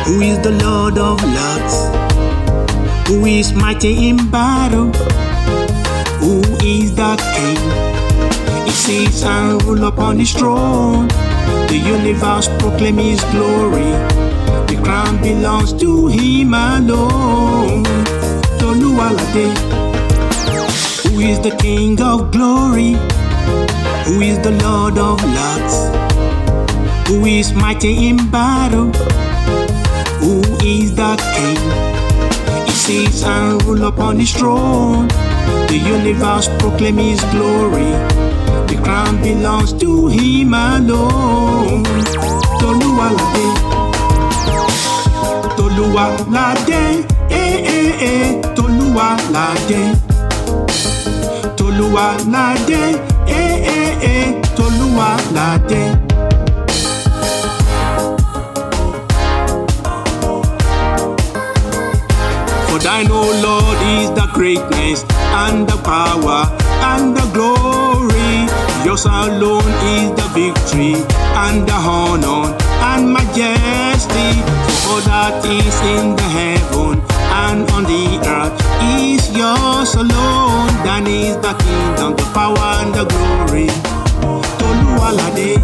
Who is the Lord of Lords? Who is mighty in battle? Who is the King? He sits and rules upon his throne. The universe proclaims his glory. The crown belongs to him alone. Toluwa Lade. Who is the King of glory? Who is the Lord of Lords? Who is mighty in battle? Who is the King? He sits and rules upon his throne. The universe proclaims his glory. The crown belongs to him alone. Toluwa Lade. Toluwa Lade. Toluwa Lade. Toluwa Lade. Toluwa Lade. For thine, O Lord, is the greatness and the power and the glory. Yours alone is the victory and the honor and majesty. For all that is in the heaven and on the earth is yours alone. Thine is the kingdom, the power and the glory. Toluwa Lade.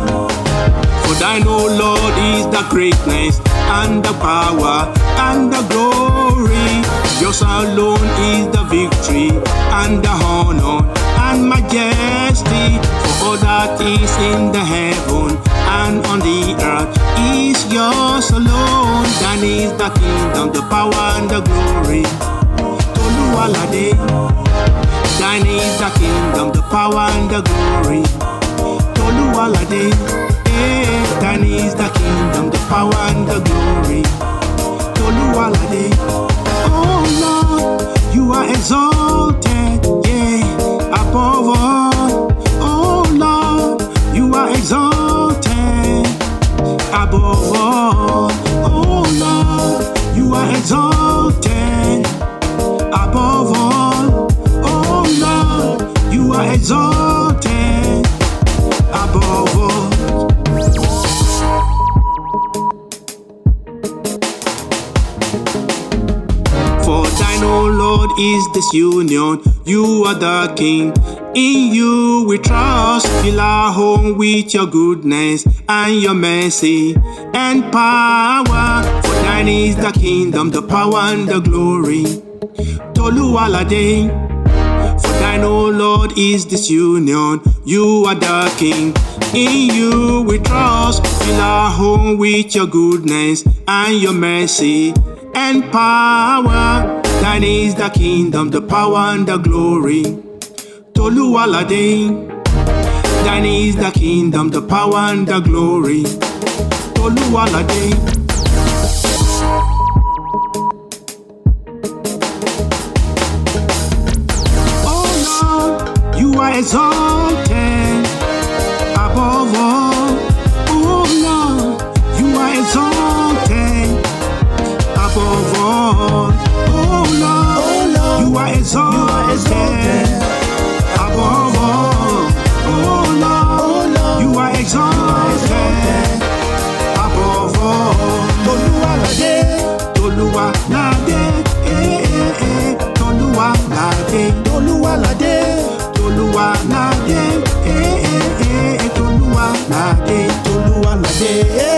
For thine, O Lord, is the greatness and the power and the glory. Yours alone is the victory and the honor and majesty. For all that is in the heaven and on the earth is yours alone. Thine is the kingdom, the power and the glory. Toluwa Lade. Thine is the kingdom, the power and the glory. Toluwa Lade. Thine is the kingdom, the power and the glory. Toluwa Lade. Oh Lord, you are exalted, yeah, above all. Oh Lord, you are exalted above all. Oh Lord, you are exalted above all. Oh Lord, you are exalted above all. For thine, O Lord, is this union. You are the King. In you we trust. Fill our home with your goodness and your mercy and power. For thine is the kingdom, the power and the glory. Toluwa Lade. For thine, O Lord, is this union. You are the King. In you we trust. Fill our home with your goodness and your mercy and power. Thine is the kingdom, the power and the glory. Toluwa Lade. Thine is the kingdom, the power and the glory. Toluwa Lade. Oh Lord, you are exalted above all. Oh Lord, you are exalted above all. Oh Lord, you are exalted above all. Oh Lord, you are exalted above all. Toluwa Lade. Toluwa Lade. Toluwa Lade. Toluwa Lade. Toluwa Lade. Toluwa Lade. Toluwa Lade.